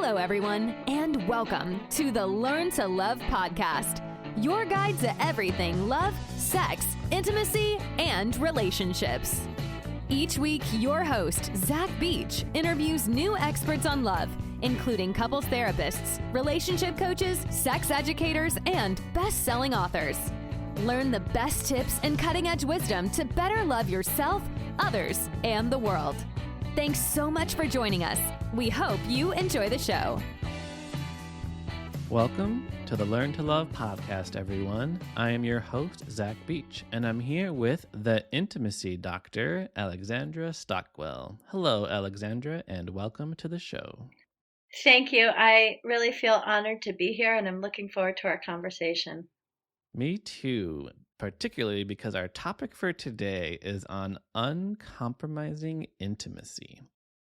Hello, everyone, and welcome to the Learn to Love podcast, your guide to everything love, sex, intimacy, and relationships. Each week, your host, Zach Beach, interviews new experts on love, including couples therapists, relationship coaches, sex educators, and best-selling authors. Learn the best tips and cutting-edge wisdom to better love yourself, others, and the world. Thanks so much for joining us. We hope you enjoy the show. Welcome to the Learn to Love podcast, everyone. I am your host, Zach Beach, and I'm here with the intimacy doctor, Alexandra Stockwell. Hello, Alexandra, and welcome to the show. Thank you. I really feel honored to be here, and I'm looking forward to our conversation. Me too, particularly because our topic for today is on uncompromising intimacy.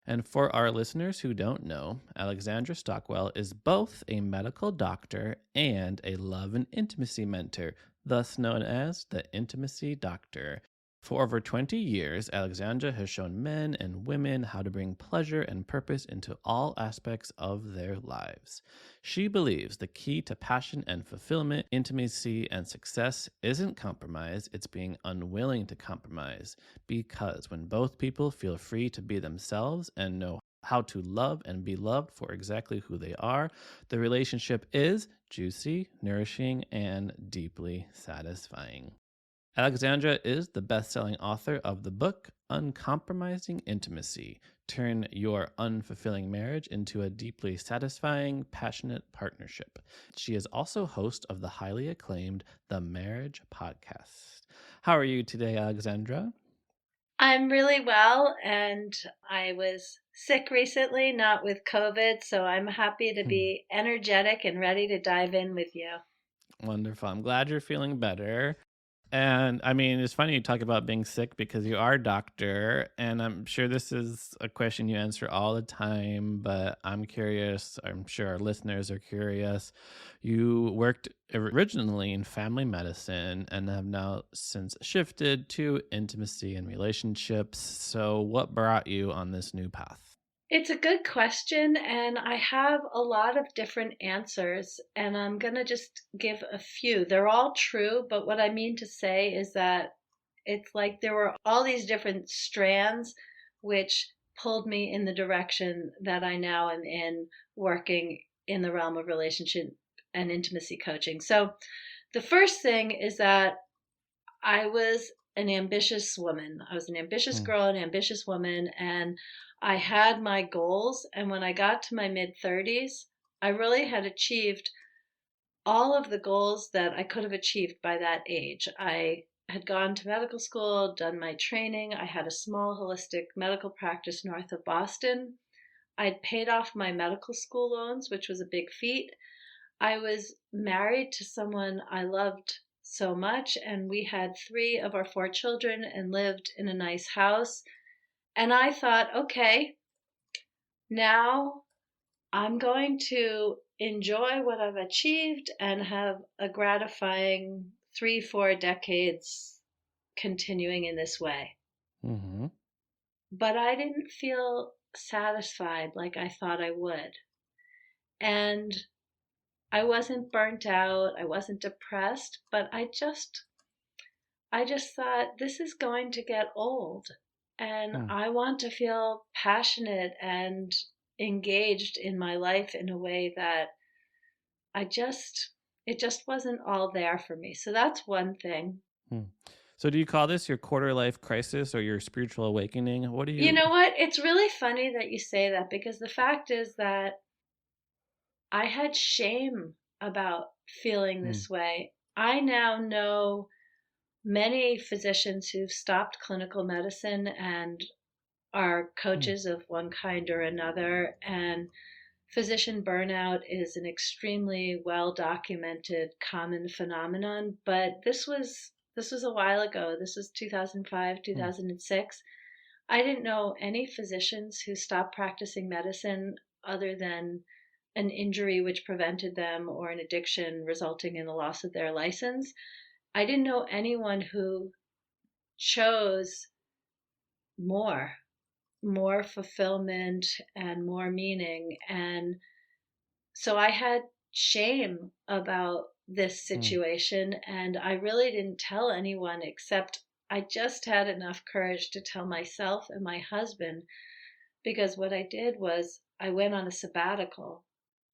And for our listeners who don't know, Alexandra Stockwell is both a medical doctor and a love and intimacy mentor, thus known as the Intimacy Doctor. For over 20 years, Alexandra has shown men and women how to bring pleasure and purpose into all aspects of their lives. She believes the key to passion and fulfillment, intimacy, and success isn't compromise, it's being unwilling to compromise. Because when both people feel free to be themselves and know how to love and be loved for exactly who they are, the relationship is juicy, nourishing, and deeply satisfying. Alexandra is the best-selling author of the book Uncompromising Intimacy: Turn Your Unfulfilling Marriage into a Deeply Satisfying, Passionate Partnership. She is also host of the highly acclaimed The Marriage Podcast. How are you today, Alexandra? I'm really well, and I was sick recently, not with COVID, so I'm happy to be energetic and ready to dive in with you. Wonderful. I'm glad you're feeling better. And I mean, it's funny you talk about being sick because you are a doctor, and I'm sure this is a question you answer all the time, but I'm curious. I'm sure our listeners are curious. You worked originally in family medicine and have now since shifted to intimacy and relationships. So what brought you on this new path? It's a good question, and I have a lot of different answers, and I'm going to just give a few. They're all true, but what I mean to say is that it's like there were all these different strands which pulled me in the direction that I now am in, working in the realm of relationship and intimacy coaching. So the first thing is that I was an ambitious woman. I was an ambitious girl, an ambitious woman, and I had my goals. And when I got to my mid-30s, I really had achieved all of the goals that I could have achieved by that age. I had gone to medical school, done my training. I had a small holistic medical practice north of Boston. I'd paid off my medical school loans, which was a big feat. I was married to someone I loved so much, and we had 3 of our 4 children and lived in a nice house. And I thought, okay, now I'm going to enjoy what I've achieved and have a gratifying 3-4 decades continuing in this way. Mm-hmm. But I didn't feel satisfied like I thought I would. And I wasn't burnt out, I wasn't depressed, but I just thought this is going to get old, and I want to feel passionate and engaged in my life in a way that it just wasn't all there for me. So that's one thing. So do you call this your quarter life crisis or your spiritual awakening? What do you... You know what? It's really funny that you say that, because the fact is that I had shame about feeling this way. I now know many physicians who've stopped clinical medicine and are coaches of one kind or another. And physician burnout is an extremely well documented common phenomenon. But this was a while ago. This was 2005, 2006. I didn't know any physicians who stopped practicing medicine other than an injury which prevented them or an addiction resulting in the loss of their license. I didn't know anyone who chose more fulfillment and more meaning. And So I had shame about this Mm. situation, and I really didn't tell anyone, except I just had enough courage to tell myself and my husband, because what I did was I went on a sabbatical,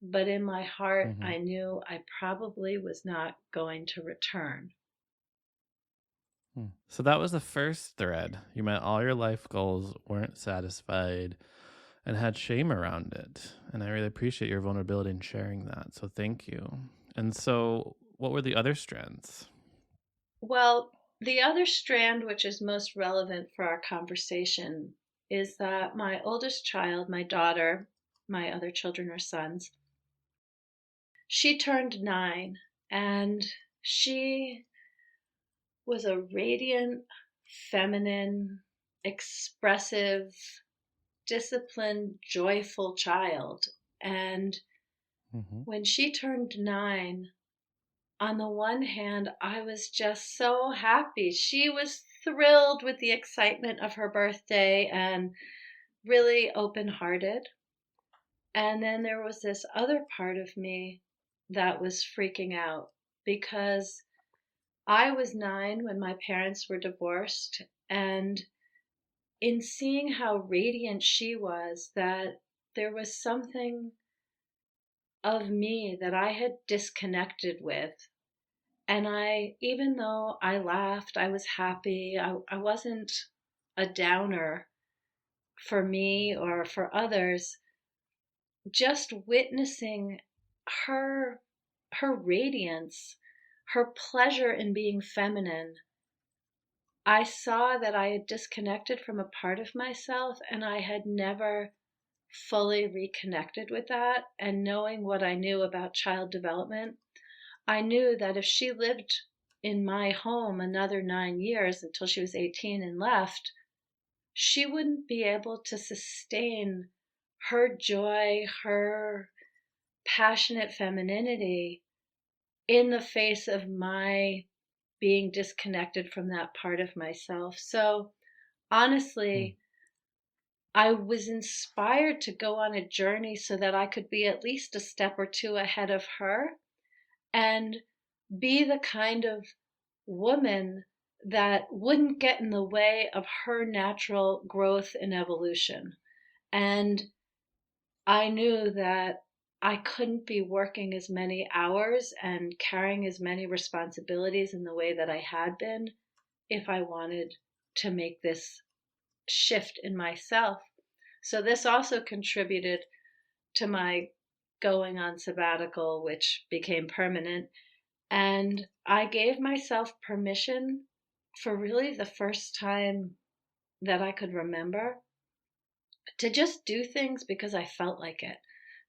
but in my heart, Hmm. I knew I probably was not going to return. So that was the first thread. You met all your life goals, weren't satisfied, and had shame around it. And I really appreciate your vulnerability in sharing that. So thank you. And so, what were the other strands? Well, the other strand, which is most relevant for our conversation, is that my oldest child, my daughter, my other children are sons, she turned 9, and she was a radiant, feminine, expressive, disciplined, joyful child. And Hmm. when she turned 9, on the one hand, I was just so happy. She was thrilled with the excitement of her birthday and really open hearted. And then there was this other part of me that was freaking out because I was 9 when my parents were divorced. And in seeing how radiant she was, that there was something of me that I had disconnected with. And even though I laughed, I was happy, I wasn't a downer for me or for others. Just witnessing her, her radiance, her pleasure in being feminine, I saw that I had disconnected from a part of myself and I had never fully reconnected with that. And knowing what I knew about child development, I knew that if she lived in my home another 9 years until she was 18 and left, she wouldn't be able to sustain her joy, her passionate femininity in the face of my being disconnected from that part of myself. So honestly, I was inspired to go on a journey so that I could be at least a step or two ahead of her and be the kind of woman that wouldn't get in the way of her natural growth and evolution. And I knew that I couldn't be working as many hours and carrying as many responsibilities in the way that I had been if I wanted to make this shift in myself. So this also contributed to my going on sabbatical, which became permanent. And I gave myself permission for really the first time that I could remember to just do things because I felt like it,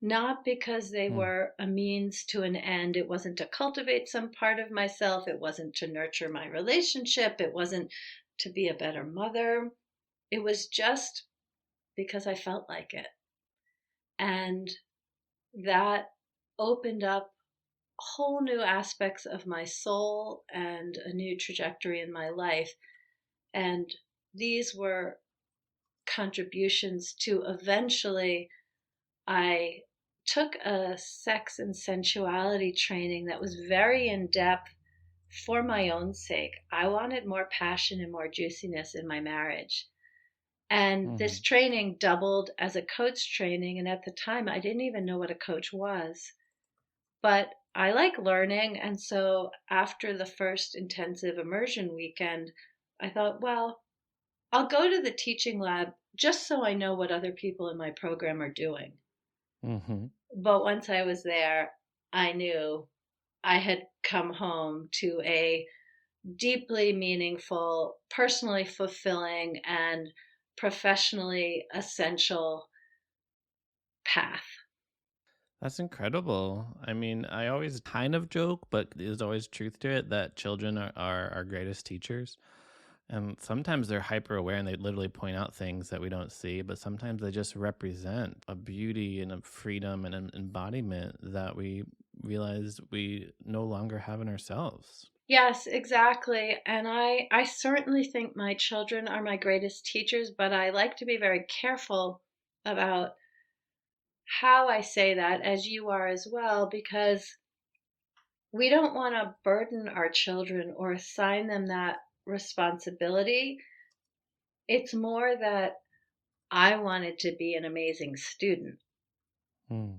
not because they Mm. were a means to an end. It wasn't to cultivate some part of myself, it wasn't to nurture my relationship, it wasn't to be a better mother. It was just because I felt like it. And that opened up whole new aspects of my soul and a new trajectory in my life. And these were contributions to eventually, I took a sex and sensuality training that was very in depth for my own sake. I wanted more passion and more juiciness in my marriage. And Hmm. this training doubled as a coach training. And at the time, I didn't even know what a coach was. But I like learning. And so after the first intensive immersion weekend, I thought, well, I'll go to the teaching lab just so I know what other people in my program are doing. Hmm. But once I was there, I knew I had come home to a deeply meaningful, personally fulfilling, and professionally essential path. That's incredible. I mean, I always kind of joke, but there's always truth to it that children are our greatest teachers. And sometimes they're hyper aware and they literally point out things that we don't see, but sometimes they just represent a beauty and a freedom and an embodiment that we realize we no longer have in ourselves. Yes, exactly. And I certainly think my children are my greatest teachers, but I like to be very careful about how I say that, as you are as well, because we don't want to burden our children or assign them that responsibility. It's more that I wanted to be an amazing student. Hmm.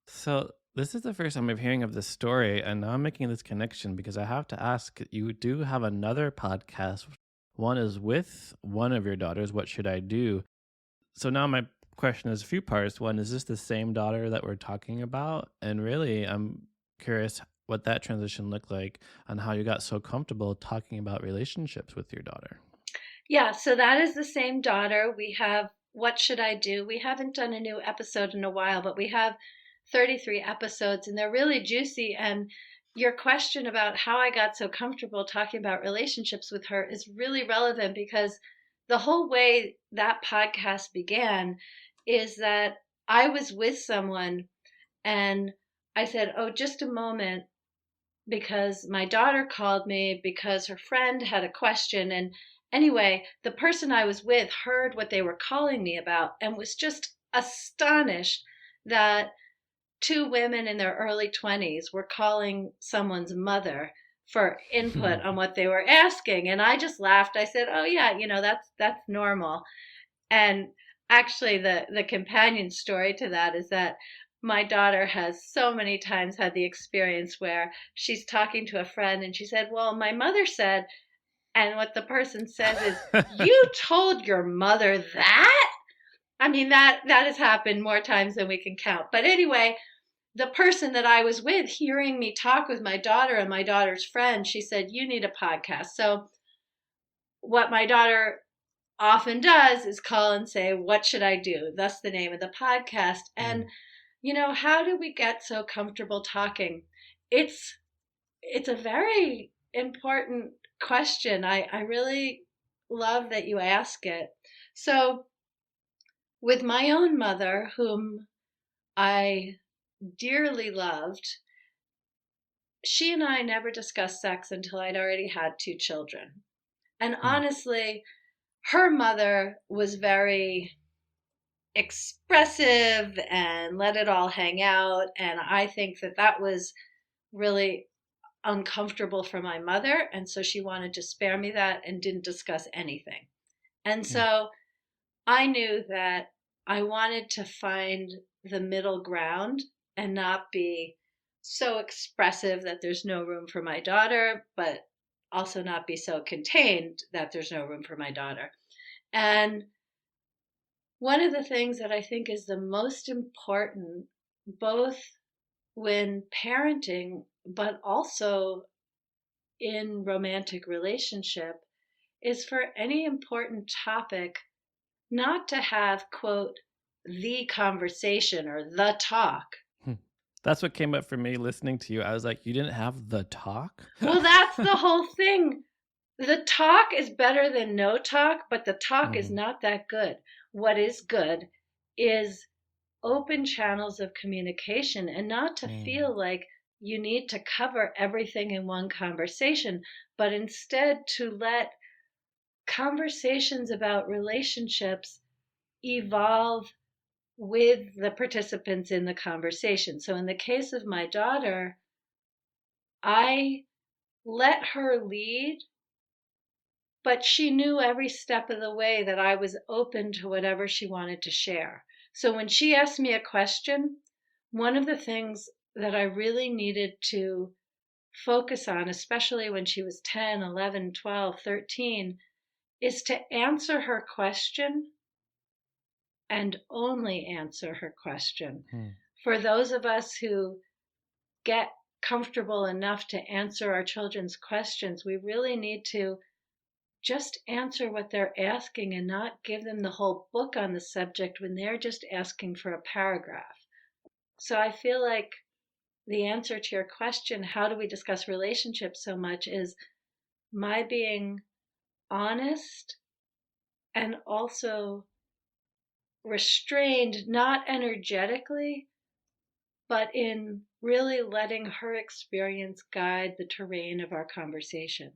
So this is the first time I'm hearing of this story, and now I'm making this connection because I have to ask, you do have another podcast. One is with one of your daughters, What Should I Do? So now my question is a few parts. One, is this the same daughter that we're talking about? And really, I'm curious what that transition looked like and how you got so comfortable talking about relationships with your daughter. Yeah, so that is the same daughter. We have What Should I Do? We haven't done a new episode in a while, but we have 33 episodes and they're really juicy. And your question about how I got so comfortable talking about relationships with her is really relevant because the whole way that podcast began is that I was with someone and I said, "Oh, just a moment," because my daughter called me because her friend had a question. And anyway, the person I was with heard what they were calling me about and was just astonished that two women in their early 20s were calling someone's mother for input on what they were asking. And I just laughed. I said, "Oh yeah, that's normal." And actually the companion story to that is that my daughter has so many times had the experience where she's talking to a friend and she said, "Well, my mother said," and what the person says is, "You told your mother that?" I mean, that has happened more times than we can count. But anyway, the person that I was with hearing me talk with my daughter and my daughter's friend, she said, "You need a podcast." So what my daughter often does is call and say, "What should I do?" That's the name of the podcast. And how do we get so comfortable talking? It's a very important question. I really love that you ask it. So with my own mother, whom I dearly loved, she and I never discussed sex until I'd already had two children. And honestly, her mother was very expressive and let it all hang out. And I think that was really uncomfortable for my mother. And so she wanted to spare me that and didn't discuss anything. And so I knew that I wanted to find the middle ground and not be so expressive that there's no room for my daughter, but also not be so contained that there's no room for my daughter. And one of the things that I think is the most important, both when parenting, but also in romantic relationship, is for any important topic not to have, quote, the conversation or the talk. That's what came up for me listening to you. I was like, you didn't have the talk? Well, that's the whole thing. The talk is better than no talk, but the talk is not that good. What is good is open channels of communication and not to feel like you need to cover everything in one conversation, but instead to let conversations about relationships evolve with the participants in the conversation. So in the case of my daughter, I let her lead, but she knew every step of the way that I was open to whatever she wanted to share. So when she asked me a question, one of the things that I really needed to focus on, especially when she was 10, 11, 12, 13, is to answer her question and only answer her question. For those of us who get comfortable enough to answer our children's questions, we really need to just answer what they're asking and not give them the whole book on the subject when they're just asking for a paragraph. So I feel like the answer to your question, how do we discuss relationships so much, is my being honest and also restrained, not energetically, but in really letting her experience guide the terrain of our conversations.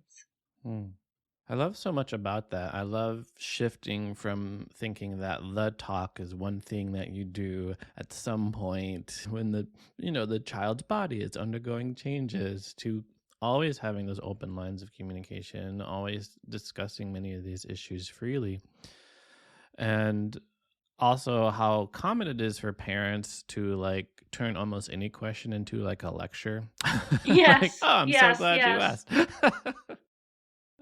I love so much about that. I love shifting from thinking that the talk is one thing that you do at some point when the child's body is undergoing changes, to always having those open lines of communication, always discussing many of these issues freely. And also how common it is for parents to like turn almost any question into like a lecture. Like, Yes, oh, I'm so yes, glad you yes. asked.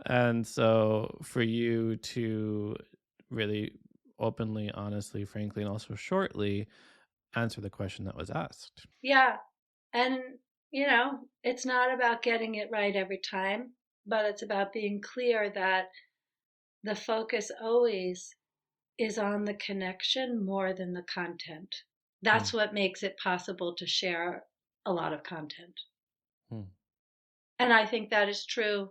And so for you to really openly, honestly, frankly, and also shortly answer the question that was asked. Yeah. And, it's not about getting it right every time, but it's about being clear that the focus always is on the connection more than the content. Hmm, That's what makes it possible to share a lot of content. hmm. And I think that is true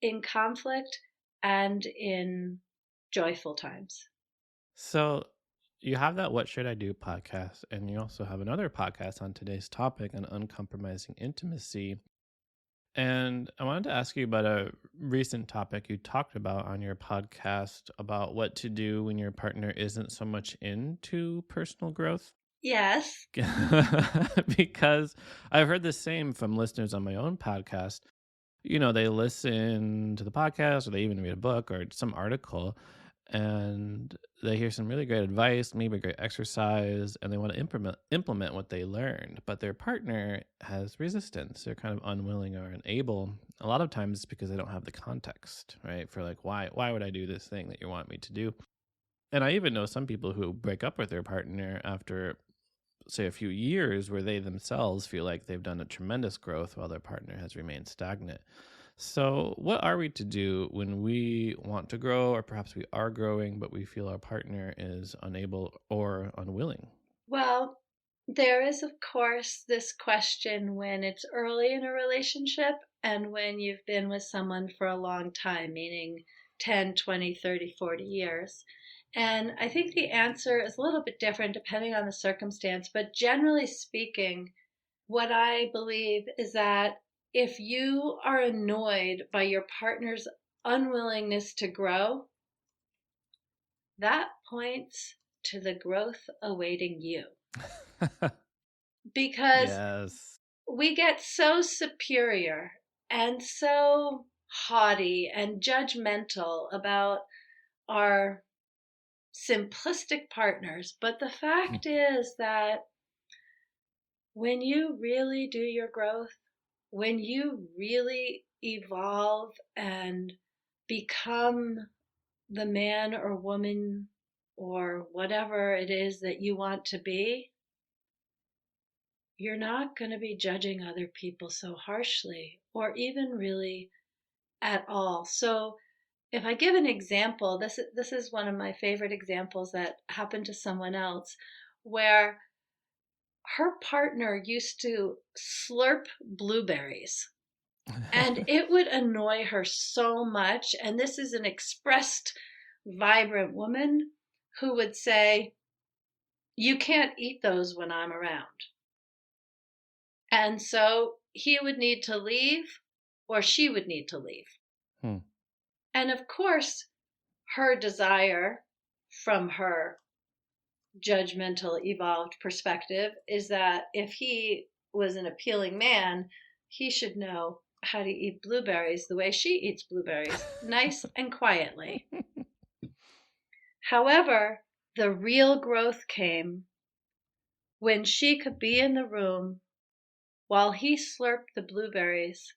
in conflict and in joyful times. So you have that What Should I Do podcast, and you also have another podcast on today's topic on uncompromising intimacy. And I wanted to ask you about a recent topic you talked about on your podcast about what to do when your partner isn't so much into personal growth. Yes. Because I've heard the same from listeners on my own podcast. They listen to the podcast or they even read a book or some article, and they hear some really great advice, maybe a great exercise, and they want to implement what they learned, but their partner has resistance. They're kind of unwilling or unable. A lot of times it's because they don't have the context, right? For like, why would I do this thing that you want me to do? And I even know some people who break up with their partner after, say, a few years, where they themselves feel like they've done a tremendous growth while their partner has remained stagnant. So, what are we to do when we want to grow, or perhaps we are growing, but we feel our partner is unable or unwilling? Well, there is, of course, this question when it's early in a relationship and when you've been with someone for a long time, meaning 10, 20, 30, 40 years. And I think the answer is a little bit different depending on the circumstance. But generally speaking, what I believe is that if you are annoyed by your partner's unwillingness to grow, that points to the growth awaiting you. Because Yes. we get so superior and so haughty and judgmental about our simplistic partners. But the fact is that when you really do your growth, when you really evolve and become the man or woman or whatever it is that you want to be, you're not going to be judging other people so harshly or even really at all. So, if I give an example, this is one of my favorite examples that happened to someone else, where her partner used to slurp blueberries and it would annoy her so much. And this is an expressed, vibrant woman who would say, "You can't eat those when I'm around." And so he would need to leave or she would need to leave. Hmm. And of course, her desire from her judgmental, evolved perspective is that if he was an appealing man, he should know how to eat blueberries the way she eats blueberries, nice and quietly. However, the real growth came when she could be in the room while he slurped the blueberries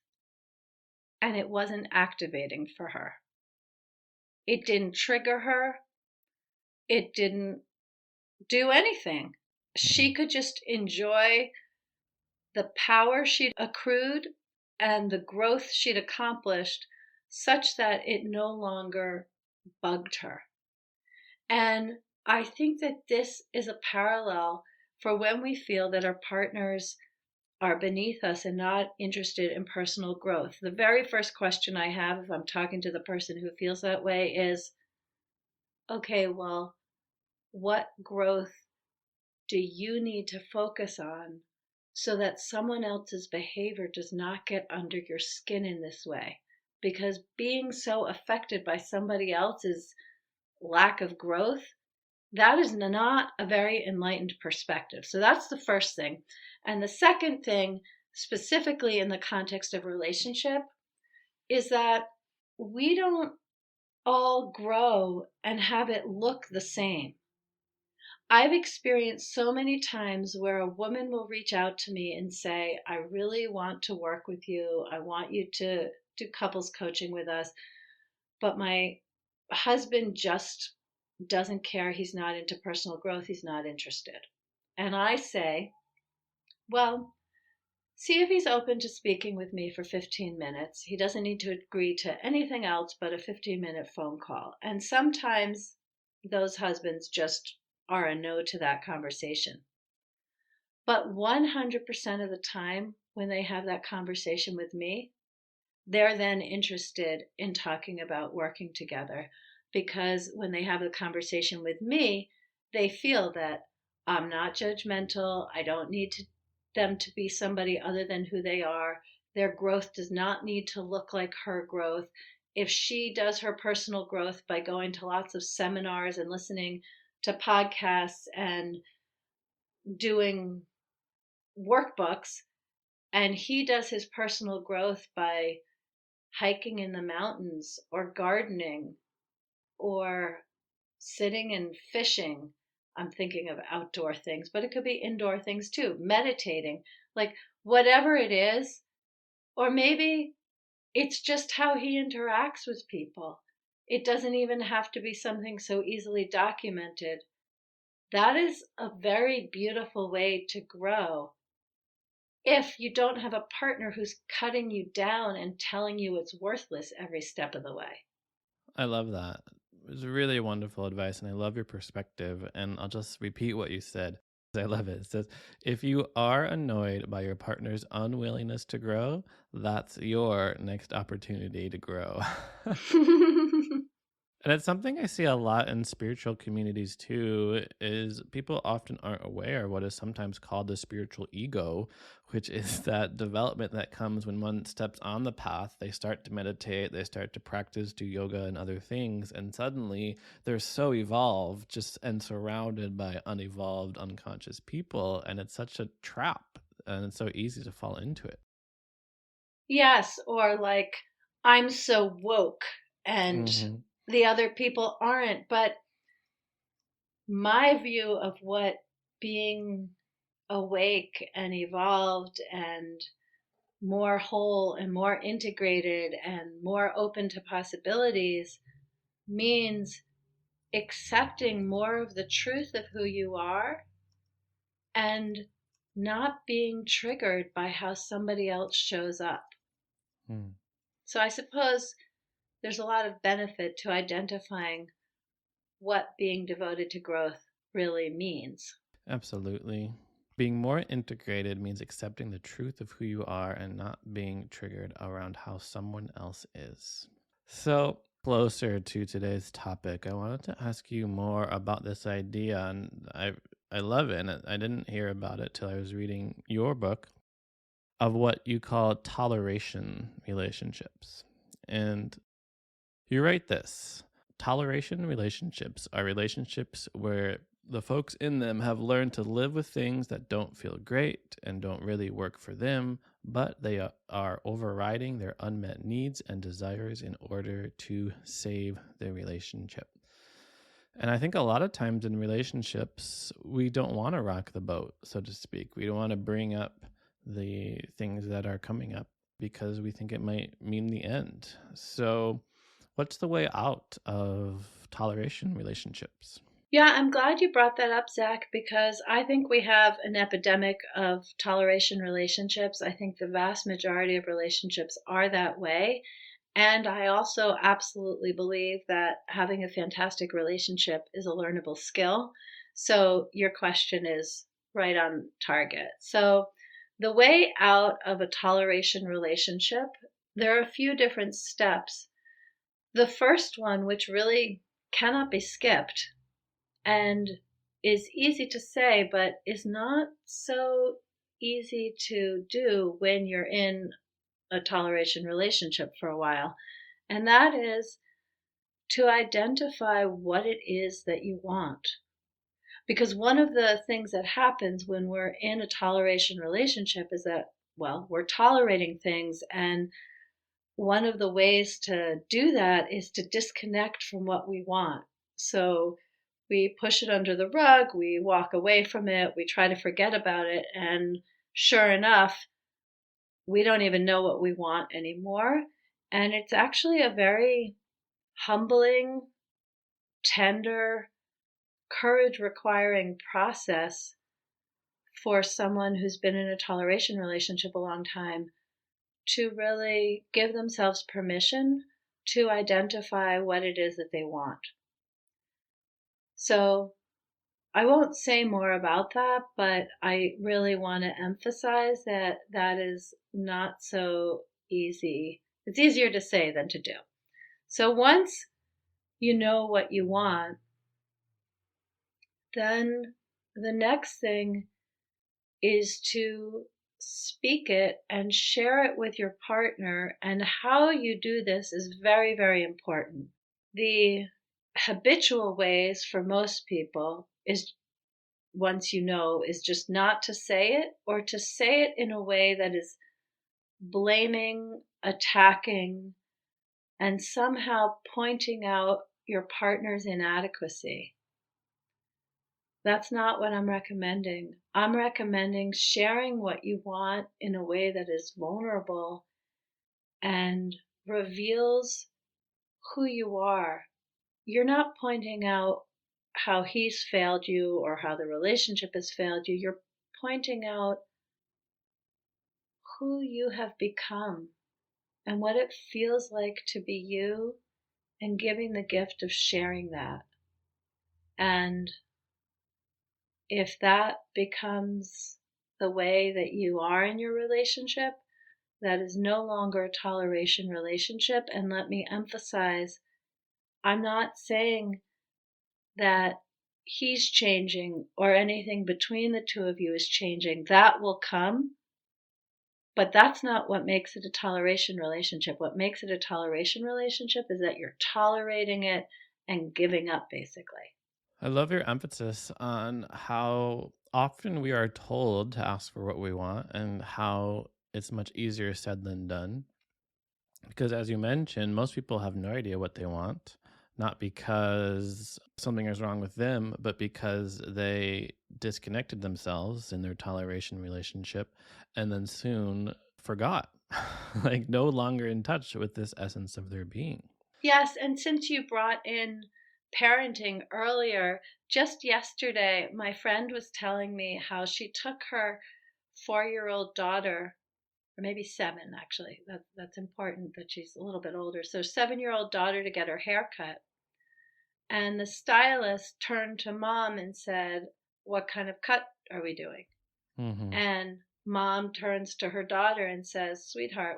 and it wasn't activating for her. It didn't trigger her. It didn't do anything. She could just enjoy the power she'd accrued and the growth she'd accomplished such that it no longer bugged her. And I think that this is a parallel for when we feel that our partners are beneath us and not interested in personal growth. The very first question I have if I'm talking to the person who feels that way is, okay, well, what growth do you need to focus on so that someone else's behavior does not get under your skin in this way? because being so affected by somebody else's lack of growth, that is not a very enlightened perspective. So that's the first thing. And the second thing, specifically in the context of relationship, is that we don't all grow and have it look the same. I've experienced so many times where a woman will reach out to me and say, I really want to work with you. I want you to do couples coaching with us. But my husband just doesn't care. He's not into personal growth. He's not interested. And I say, well, see if he's open to speaking with me for 15 minutes. He doesn't need to agree to anything else but a 15-minute phone call. And sometimes those husbands just are a no to that conversation. But 100% of the time when they have that conversation with me, they're then interested in talking about working together, because when they have a conversation with me, they feel that I'm not judgmental. I don't need them to be somebody other than who they are. Their growth does not need to look like her growth. If she does her personal growth by going to lots of seminars and listening to podcasts and doing workbooks, and he does his personal growth by hiking in the mountains or gardening or sitting and fishing. I'm thinking of outdoor things, but it could be indoor things too. Meditating, like whatever it is, or maybe it's just how he interacts with people. It doesn't even have to be something so easily documented. That is a very beautiful way to grow. If you don't have a partner who's cutting you down and telling you it's worthless every step of the way. I love that. It was really wonderful advice, and I love your perspective. And I'll just repeat what you said. I love it. It says, if you are annoyed by your partner's unwillingness to grow, that's your next opportunity to grow. And it's something I see a lot in spiritual communities too, is people often aren't aware of what is sometimes called the spiritual ego, which is that development that comes when one steps on the path. They start to meditate, they start to practice, do yoga and other things, and suddenly they're so evolved just and surrounded by unevolved, unconscious people, and it's such a trap, and it's so easy to fall into it. Yes, or like, I'm so woke and the other people aren't. But my view of what being awake and evolved and more whole and more integrated and more open to possibilities means accepting more of the truth of who you are and not being triggered by how somebody else shows up. So I suppose there's a lot of benefit to identifying what being devoted to growth really means. Absolutely. Being more integrated means accepting the truth of who you are and not being triggered around how someone else is. So, closer to today's topic, I wanted to ask you more about this idea, and I love it, and I didn't hear about it till I was reading your book, of what you call toleration relationships. And you write this: toleration relationships are relationships where the folks in them have learned to live with things that don't feel great and don't really work for them, but they are overriding their unmet needs and desires in order to save the relationship. And I think a lot of times in relationships, we don't want to rock the boat, so to speak. We don't want to bring up the things that are coming up because we think it might mean the end. So what's the way out of toleration relationships? Yeah, I'm glad you brought that up, Zach, because I think we have an epidemic of toleration relationships. I think the vast majority of relationships are that way. And I also absolutely believe that having a fantastic relationship is a learnable skill. So your question is right on target. So the way out of a toleration relationship, there are a few different steps. The first one, which really cannot be skipped and is easy to say, but is not so easy to do when you're in a toleration relationship for a while. And that is to identify what it is that you want. Because one of the things that happens when we're in a toleration relationship is that, well, we're tolerating things. And one of the ways to do that is to disconnect from what we want. So we push it under the rug, we walk away from it, we try to forget about it. And sure enough, we don't even know what we want anymore. And it's actually a very humbling, tender, courage requiring process for someone who's been in a toleration relationship a long time to really give themselves permission to identify what it is that they want. So I won't say more about that, but I really want to emphasize that that is not so easy. It's easier to say than to do. So once you know what you want, then the next thing is to speak it and share it with your partner. And how you do this is very, very important. The habitual ways for most people is, once you know, is just not to say it, or to say it in a way that is blaming, attacking, and somehow pointing out your partner's inadequacy. That's not what I'm recommending. I'm recommending sharing what you want in a way that is vulnerable and reveals who you are. You're not pointing out how he's failed you or how the relationship has failed you. You're pointing out who you have become and what it feels like to be you, and giving the gift of sharing that. And if that becomes the way that you are in your relationship, that is no longer a toleration relationship. And let me emphasize, I'm not saying that he's changing or anything between the two of you is changing. That will come, but that's not what makes it a toleration relationship. What makes it a toleration relationship is that you're tolerating it and giving up, basically. I love your emphasis on how often we are told to ask for what we want and how it's much easier said than done. Because as you mentioned, most people have no idea what they want, not because something is wrong with them, but because they disconnected themselves in their toleration relationship and then soon forgot, like no longer in touch with this essence of their being. Yes, and since you brought in parenting earlier, just yesterday, my friend was telling me how she took her 4-year-old daughter, or maybe 7 actually. That's important that she's a little bit older. So 7-year-old daughter to get her hair cut. And the stylist turned to mom and said, "What kind of cut are we doing?" Mm-hmm. And mom turns to her daughter and says, "Sweetheart,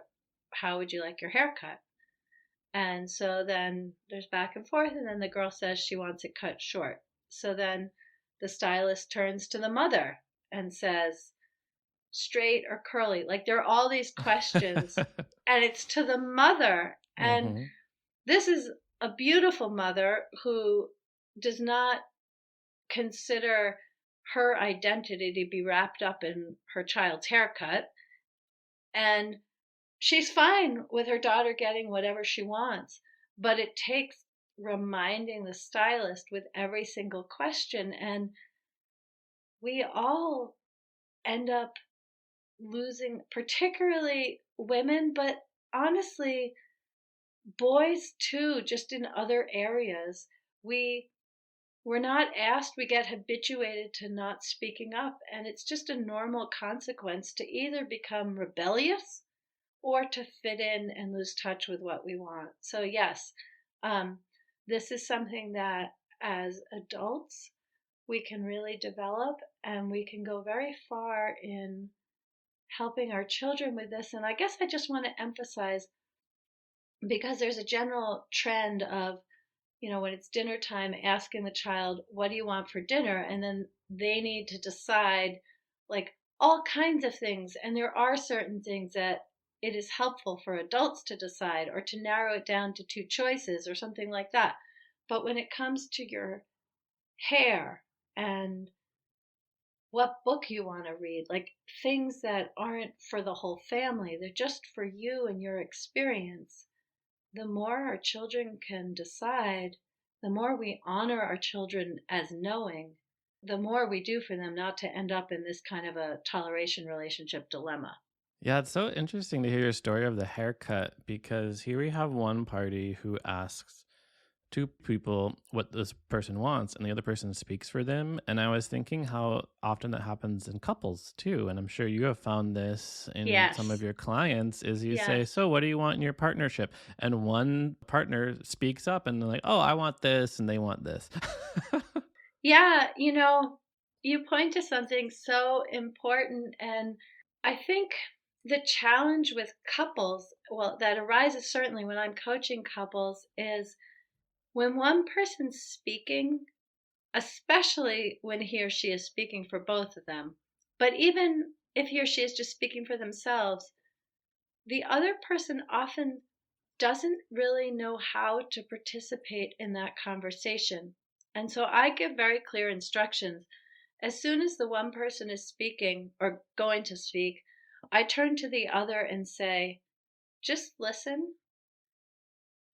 how would you like your hair cut?" And so then there's back and forth, and then the girl says she wants it cut short. So then the stylist turns to the mother and says, "Straight or curly?" Like there are all these questions, and it's to the mother. And Mm-hmm. this is a beautiful mother who does not consider her identity to be wrapped up in her child's haircut. And she's fine with her daughter getting whatever she wants, but it takes reminding the stylist with every single question. And we all end up losing, particularly women, but honestly, boys too, just in other areas. We're not asked, we get habituated to not speaking up. And it's just a normal consequence to either become rebellious or to fit in and lose touch with what we want. So yes, this is something that as adults we can really develop, and we can go very far in helping our children with this. And I guess I just want to emphasize, because there's a general trend of, when it's dinner time, asking the child, "What do you want for dinner?" And then they need to decide like all kinds of things. And there are certain things that it is helpful for adults to decide or to narrow it down to two choices or something like that. But when it comes to your hair and what book you want to read, like things that aren't for the whole family, they're just for you and your experience, the more our children can decide, the more we honor our children as knowing, the more we do for them not to end up in this kind of a toleration relationship dilemma. Yeah, it's so interesting to hear your story of the haircut because here we have one party who asks two people what this person wants and the other person speaks for them. And I was thinking how often that happens in couples too. And I'm sure you have found this in some of Yes. your clients is you say, Yes. so what do you want in your partnership? And one partner speaks up and they're like, oh, I want this and they want this. Yeah, you point to something so important. And I think the challenge with couples, well, that arises certainly when I'm coaching couples, is when one person's speaking, especially when he or she is speaking for both of them, but even if he or she is just speaking for themselves, the other person often doesn't really know how to participate in that conversation. And so I give very clear instructions. As soon as the one person is speaking or going to speak, I turn to the other and say, just listen.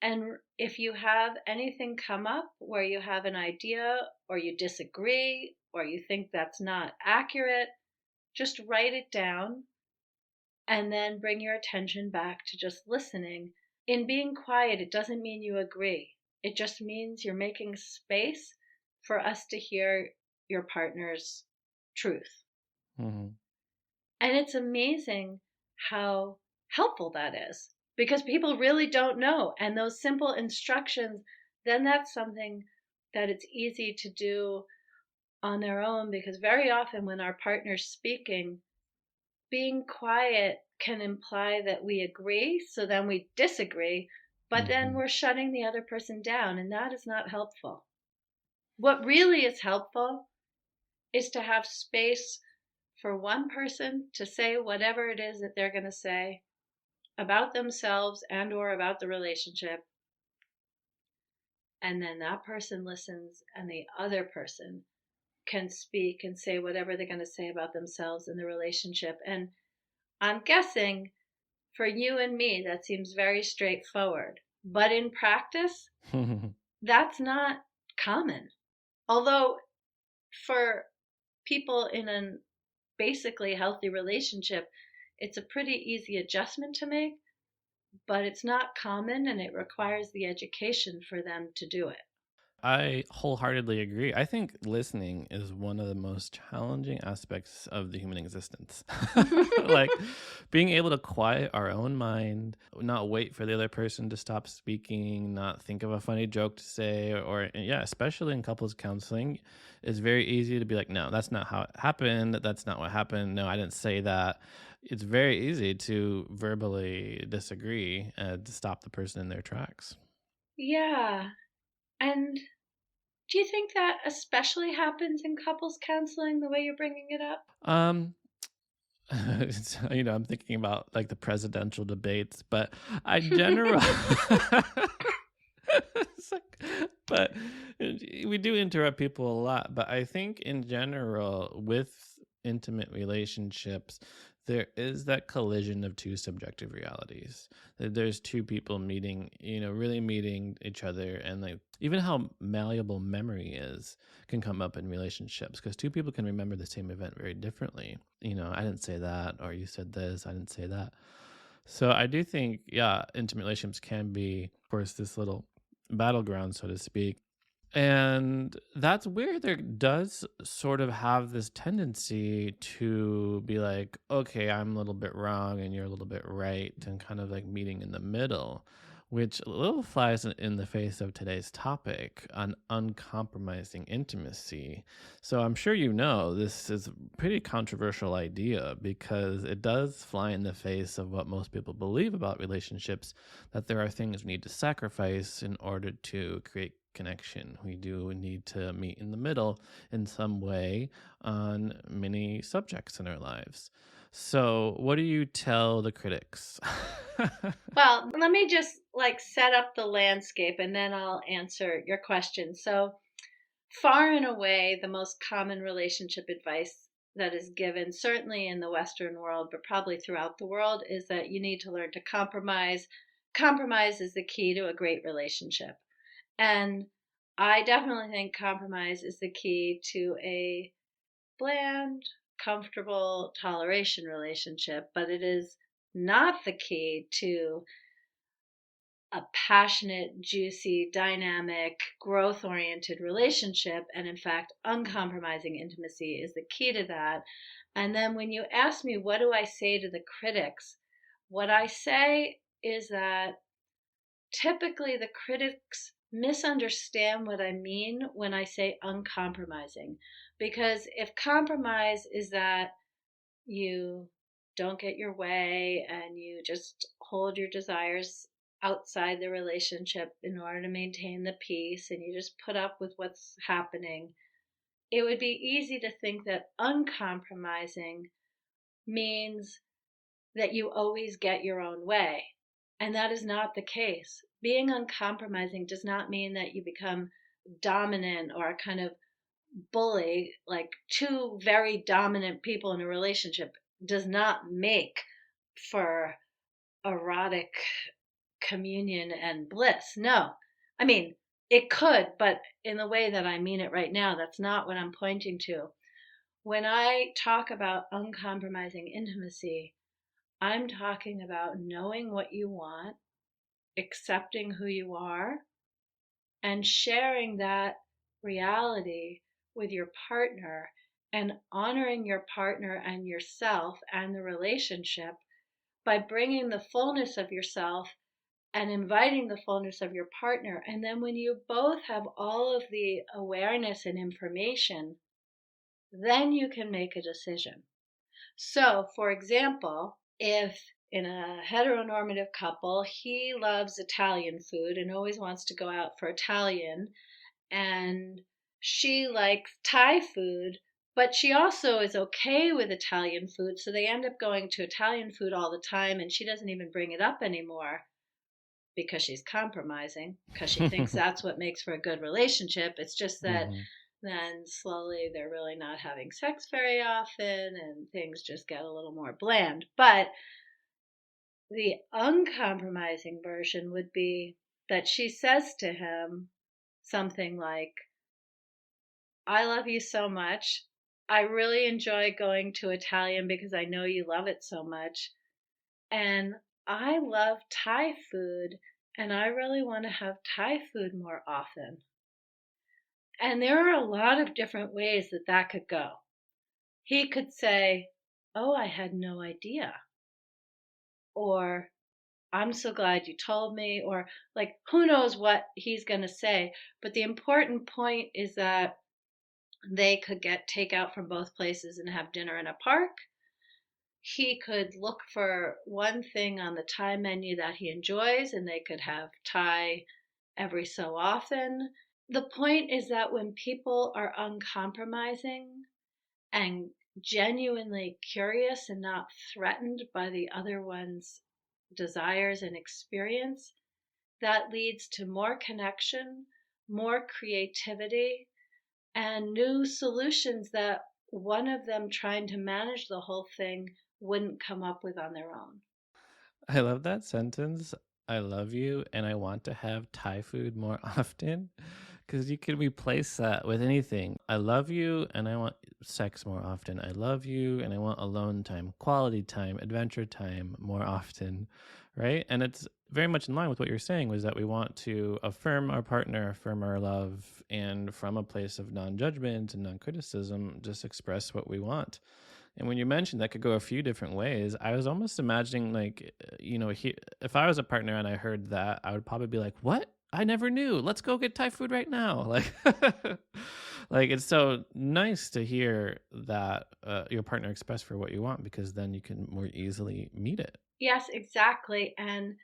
And if you have anything come up where you have an idea or you disagree or you think that's not accurate, just write it down and then bring your attention back to just listening. In being quiet, it doesn't mean you agree. It just means you're making space for us to hear your partner's truth. Mm-hmm. And it's amazing how helpful that is because people really don't know. And those simple instructions, then that's something that it's easy to do on their own because very often when our partner's speaking, being quiet can imply that we agree, so then we disagree, but then Mm-hmm. we're shutting the other person down, and that is not helpful. What really is helpful is to have space for one person to say whatever it is that they're going to say about themselves and or about the relationship, and then that person listens and the other person can speak and say whatever they're going to say about themselves and the relationship. And I'm guessing for you and me that seems very straightforward, but in practice that's not common. Although for people in a basically healthy relationship, it's a pretty easy adjustment to make, but it's not common and it requires the education for them to do it. I wholeheartedly agree. I think listening is one of the most challenging aspects of the human existence. Like being able to quiet our own mind, not wait for the other person to stop speaking, not think of a funny joke to say, or yeah, especially in couples counseling, it's very easy to be like, no, that's not how it happened. That's not what happened. No, I didn't say that. It's very easy to verbally disagree and to stop the person in their tracks. Yeah. And do you think that especially happens in couples counseling the way you're bringing it up? I'm thinking about like the presidential debates, but I general, It's like- but we do interrupt people a lot. But I think in general, with intimate relationships, there is that collision of two subjective realities. There's two people meeting, really meeting each other, and like even how malleable memory is can come up in relationships because two people can remember the same event very differently. I didn't say that, or you said this, I didn't say that. So I do think, yeah, intimate relationships can be, of course, this little battleground, so to speak. And that's where there does sort of have this tendency to be like, okay, I'm a little bit wrong and you're a little bit right, and kind of like meeting in the middle, which a little flies in the face of today's topic on uncompromising intimacy. So I'm sure this is a pretty controversial idea because it does fly in the face of what most people believe about relationships, that there are things we need to sacrifice in order to create connection. We do need to meet in the middle in some way on many subjects in our lives. So, what do you tell the critics? Well, let me just set up the landscape and then I'll answer your question. So, far and away, the most common relationship advice that is given, certainly in the Western world, but probably throughout the world, is that you need to learn to compromise. Compromise is the key to a great relationship. And I definitely think compromise is the key to a bland, comfortable toleration relationship, but it is not the key to a passionate, juicy, dynamic, growth oriented relationship. And in fact, uncompromising intimacy is the key to that. And then when you ask me, what do I say to the critics? What I say is that typically the critics misunderstand what I mean when I say uncompromising. Because if compromise is that you don't get your way and you just hold your desires outside the relationship in order to maintain the peace and you just put up with what's happening, it would be easy to think that uncompromising means that you always get your own way. And that is not the case. Being uncompromising does not mean that you become dominant or a kind of bully, like two very dominant people in a relationship does not make for erotic communion and bliss. No. I mean, it could, but in the way that I mean it right now, that's not what I'm pointing to. When I talk about uncompromising intimacy, I'm talking about knowing what you want, accepting who you are, and sharing that reality with your partner and honoring your partner and yourself and the relationship by bringing the fullness of yourself and inviting the fullness of your partner. And then when you both have all of the awareness and information, then you can make a decision. So, for example, if in a heteronormative couple, he loves Italian food and always wants to go out for Italian, and she likes Thai food, but she also is okay with Italian food, so they end up going to Italian food all the time, and she doesn't even bring it up anymore because she's compromising, because she thinks that's what makes for a good relationship. It's just that then slowly they're really not having sex very often and things just get a little more bland. But the uncompromising version would be that she says to him something like, I love you so much. I really enjoy going to Italian because I know you love it so much. And I love Thai food and I really want to have Thai food more often. And there are a lot of different ways that that could go. He could say, oh, I had no idea. Or, I'm so glad you told me. Or, who knows what he's going to say. But the important point is that they could get takeout from both places and have dinner in a park. He could look for one thing on the Thai menu that he enjoys, and they could have Thai every so often. The point is that when people are uncompromising and genuinely curious and not threatened by the other one's desires and experience, that leads to more connection, more creativity, and new solutions that one of them trying to manage the whole thing wouldn't come up with on their own. I love that sentence. I love you and I want to have Thai food more often, because you can replace that with anything. I love you and I want sex more often. I love you and I want alone time, quality time, adventure time more often, right? And it's very much in line with what you're saying, was that we want to affirm our partner, affirm our love, and from a place of non-judgment and non-criticism, just express what we want. And when you mentioned that could go a few different ways, I was almost imagining if I was a partner and I heard that, I would probably be like, what? I never knew. Let's go get Thai food right now. Like it's so nice to hear that your partner express for what you want, because then you can more easily meet it. Yes, exactly. And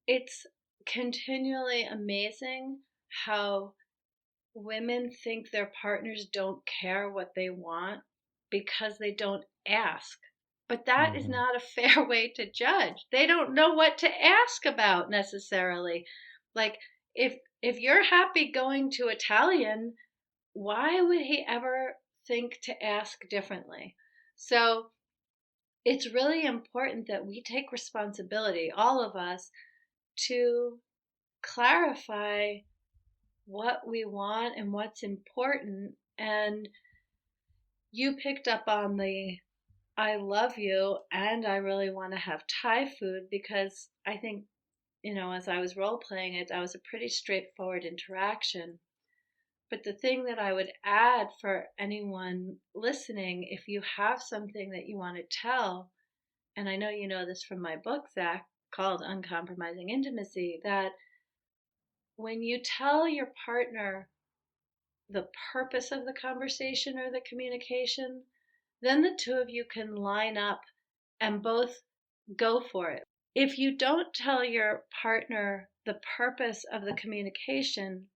it's continually amazing how women think their partners don't care what they want because they don't ask. But that is Mm-hmm. not a fair way to judge. They don't know what to ask about necessarily. Like if you're happy going to Italian, why would he ever think to ask differently? So it's really important that we take responsibility, all of us, to clarify what we want and what's important. And you picked up on the I love you and I really want to have Thai food because I think, as I was role playing it, that was a pretty straightforward interaction. But the thing that I would add for anyone listening, if you have something that you want to tell, and I know you know this from my book, Zach, called Uncompromising Intimacy, that when you tell your partner the purpose of the conversation or the communication, then the two of you can line up and both go for it. If you don't tell your partner the purpose of the communication,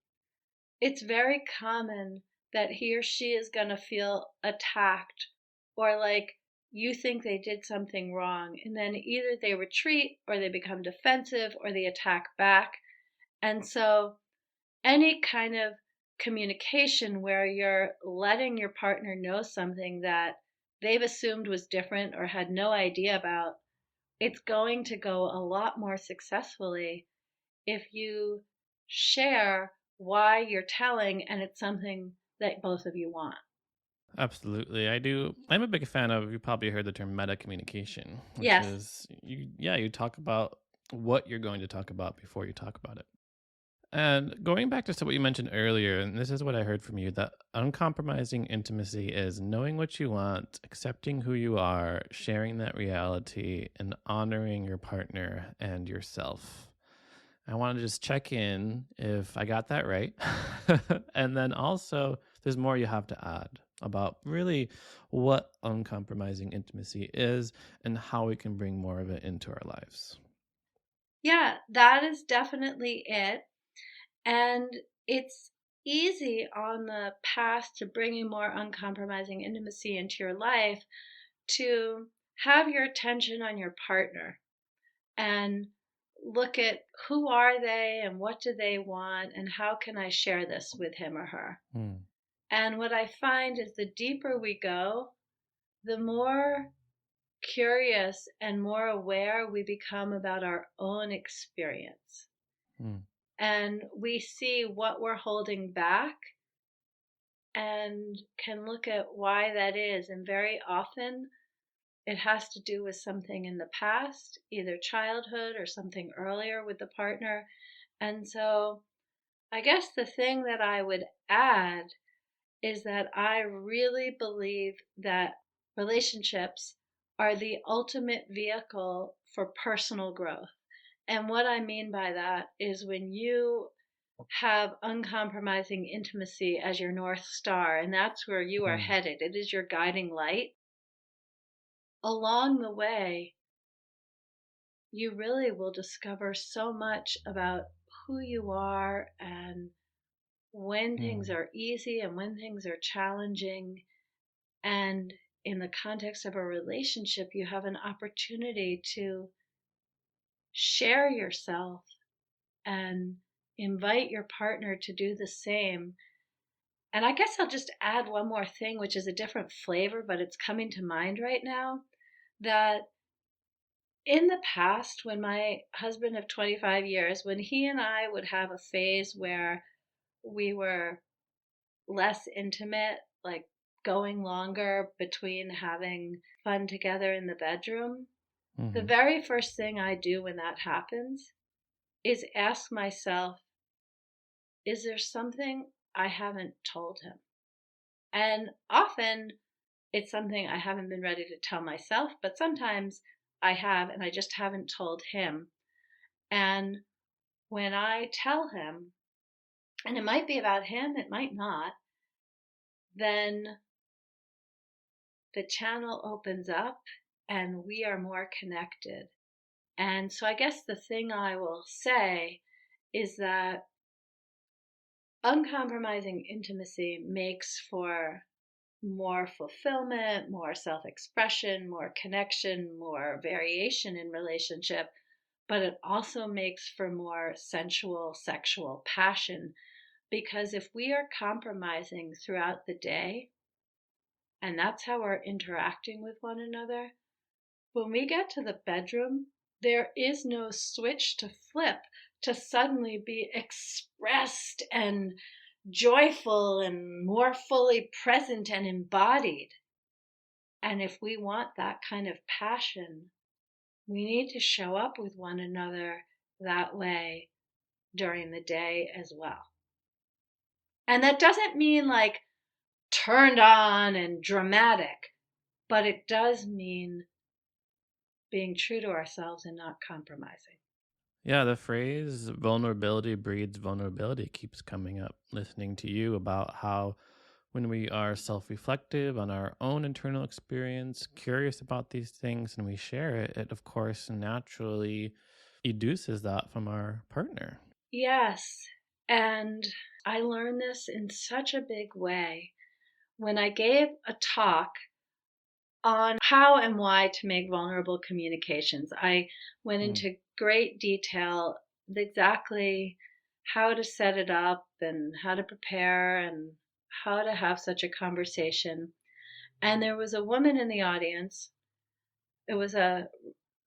it's very common that he or she is going to feel attacked or like you think they did something wrong. And then either they retreat or they become defensive or they attack back. And so any kind of communication where you're letting your partner know something that they've assumed was different or had no idea about, it's going to go a lot more successfully if you share why you're telling and it's something that both of you want. Absolutely. I do. I'm a big fan of, you probably heard the term meta communication, which Yes. is you talk about what you're going to talk about before you talk about it. And going back to what you mentioned earlier, and this is what I heard from you, that uncompromising intimacy is knowing what you want, accepting who you are, sharing that reality, and honoring your partner and yourself. I want to just check in if I got that right. And then also, there's more you have to add about really what uncompromising intimacy is and how we can bring more of it into our lives. Yeah, that is definitely it. And it's easy on the path to bringing more uncompromising intimacy into your life to have your attention on your partner and look at who are they and what do they want and how can I share this with him or her. And what I find is the deeper we go, the more curious and more aware we become about our own experience. And we see what we're holding back and can look at why that is. And very often it has to do with something in the past, either childhood or something earlier with the partner. And so I guess the thing that I would add is that I really believe that relationships are the ultimate vehicle for personal growth. And what I mean by that is when you have uncompromising intimacy as your North Star, and that's where you are headed, it is your guiding light. Along the way, you really will discover so much about who you are and when things are easy and when things are challenging. And in the context of a relationship, you have an opportunity to share yourself and invite your partner to do the same. And I guess I'll just add one more thing, which is a different flavor, but it's coming to mind right now, that in the past, when my husband of 25 years, when he and I would have a phase where we were less intimate, like going longer between having fun together in the bedroom, the very first thing I do when that happens is ask myself, is there something I haven't told him? And often it's something I haven't been ready to tell myself, but sometimes I have, and I just haven't told him. And when I tell him, and it might be about him, it might not, then the channel opens up and we are more connected. And so I guess the thing I will say is that uncompromising intimacy makes for more fulfillment, more self-expression, more connection, more variation in relationship, but it also makes for more sensual, sexual passion. Because if we are compromising throughout the day, and that's how we're interacting with one another, when we get to the bedroom, there is no switch to flip to suddenly be expressed and joyful and more fully present and embodied. And if we want that kind of passion, we need to show up with one another that way during the day as well. And that doesn't mean like turned on and dramatic, but it does mean being true to ourselves and not compromising. Yeah, the phrase vulnerability breeds vulnerability keeps coming up. Listening to you about how when we are self reflective on our own internal experience, curious about these things, and we share it, it of course naturally educes that from our partner. Yes. And I learned this in such a big way when I gave a talk on how and why to make vulnerable communications. I went into great detail exactly how to set it up and how to prepare and how to have such a conversation. And there was a woman in the audience. It was I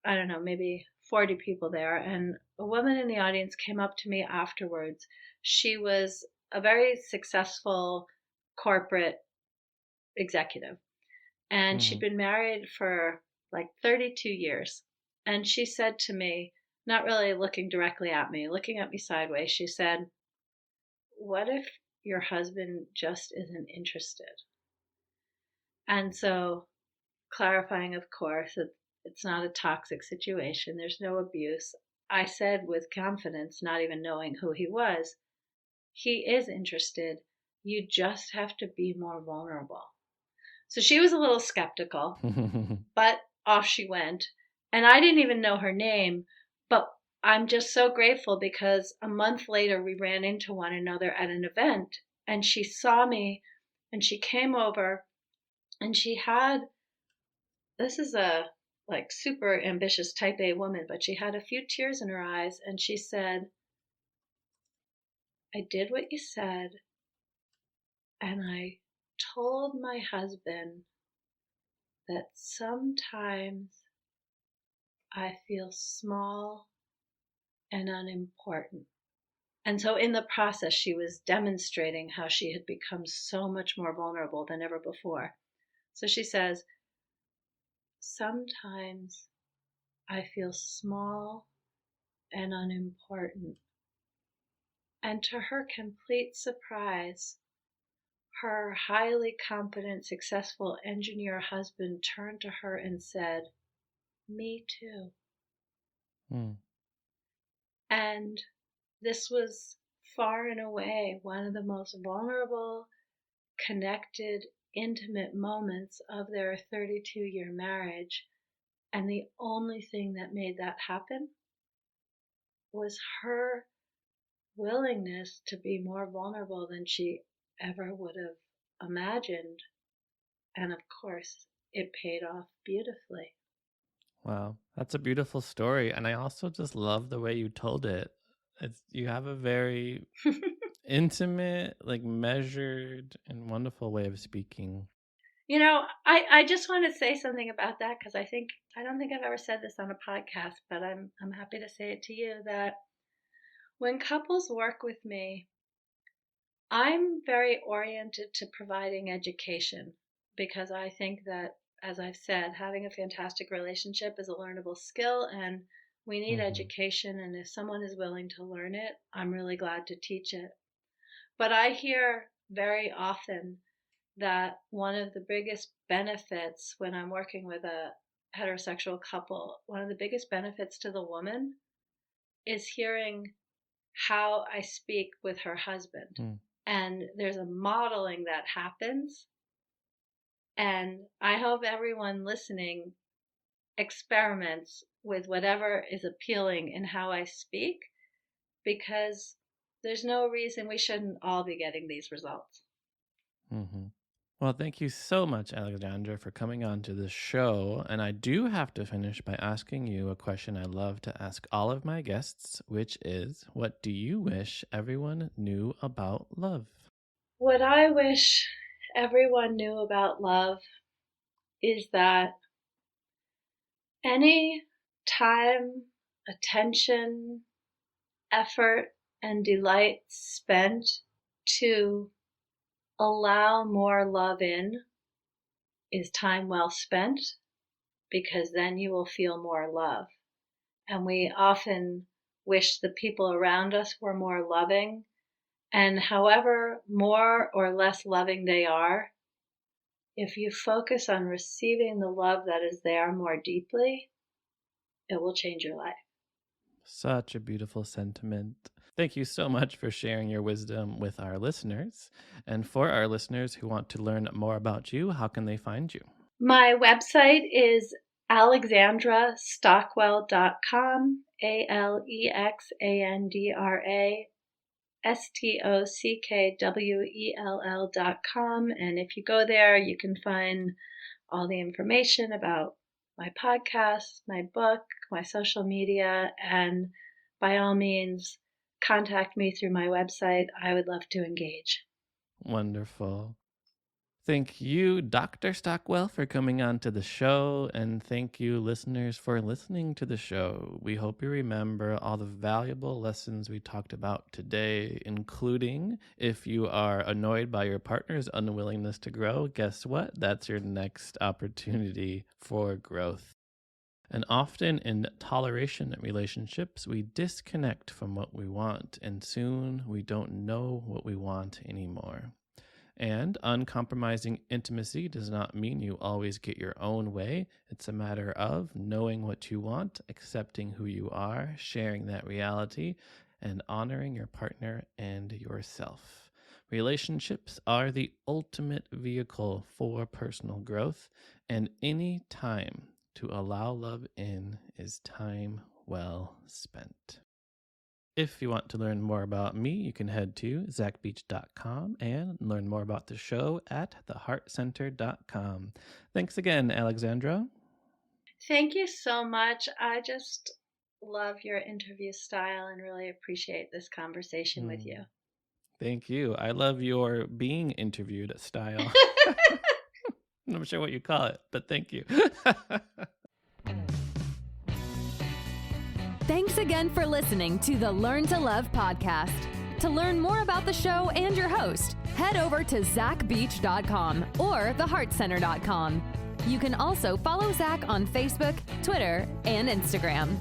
don't know, maybe 40 people there. And a woman in the audience came up to me afterwards. She was a very successful corporate executive. And she'd been married for like 32 years. And she said to me, not really looking directly at me, looking at me sideways, she said, "What if your husband just isn't interested?" And so, clarifying, of course, that it's not a toxic situation, there's no abuse. I said with confidence, not even knowing who he was, "He is interested. You just have to be more vulnerable." So she was a little skeptical, but off she went. And I didn't even know her name, but I'm just so grateful because a month later we ran into one another at an event and she saw me and she came over and she had, this is a like super ambitious type A woman, but she had a few tears in her eyes and she said, "I did what you said and I told my husband that sometimes I feel small and unimportant." And so in the process, she was demonstrating how she had become so much more vulnerable than ever before. So she says, "Sometimes I feel small and unimportant." And to her complete surprise, her highly competent, successful engineer husband turned to her and said, "Me too." And this was far and away one of the most vulnerable, connected, intimate moments of their 32-year marriage. And the only thing that made that happen was her willingness to be more vulnerable than she ever would have imagined. And of course, it paid off beautifully. Wow, that's a beautiful story. And I also just love the way you told it. You have a very intimate, like measured and wonderful way of speaking. You know, I just want to say something about that because I don't think I've ever said this on a podcast, but I'm happy to say it to you that when couples work with me, I'm very oriented to providing education because I think that, as I've said, having a fantastic relationship is a learnable skill and we need education. And if someone is willing to learn it, I'm really glad to teach it. But I hear very often that one of the biggest benefits when I'm working with a heterosexual couple, one of the biggest benefits to the woman is hearing how I speak with her husband. And there's a modeling that happens. And I hope everyone listening experiments with whatever is appealing in how I speak, because there's no reason we shouldn't all be getting these results. Mm-hmm. Well, thank you so much, Alexandra, for coming on to the show. And I do have to finish by asking you a question I love to ask all of my guests, which is, what do you wish everyone knew about love? What I wish everyone knew about love is that any time, attention, effort, and delight spent to allow more love in is time well spent, because then you will feel more love. And we often wish the people around us were more loving. And however more or less loving they are, if you focus on receiving the love that is there more deeply, it will change your life. Such a beautiful sentiment. Thank you so much for sharing your wisdom with our listeners. And for our listeners who want to learn more about you, how can they find you? My website is alexandrastockwell.com, AlexandraStockwell.com. And if you go there, you can find all the information about my podcast, my book, my social media, and by all means, contact me through my website. I would love to engage. Wonderful. Thank you, Dr. Stockwell, for coming on to the show, and thank you, listeners, for listening to the show. We hope you remember all the valuable lessons we talked about today, including if you are annoyed by your partner's unwillingness to grow, guess what? That's your next opportunity for growth. And often in toleration relationships, we disconnect from what we want, and soon we don't know what we want anymore. And uncompromising intimacy does not mean you always get your own way. It's a matter of knowing what you want, accepting who you are, sharing that reality, and honoring your partner and yourself. Relationships are the ultimate vehicle for personal growth, and any time to allow love in is time well spent. If you want to learn more about me, you can head to zachbeach.com and learn more about the show at theheartcenter.com. Thanks again, Alexandra. Thank you so much. I just love your interview style and really appreciate this conversation with you. Thank you. I love your being interviewed style. I'm not sure what you call it, but thank you. Thanks again for listening to the Learn to Love podcast. To learn more about the show and your host, head over to zachbeach.com or theheartcenter.com. You can also follow Zach on Facebook, Twitter, and Instagram.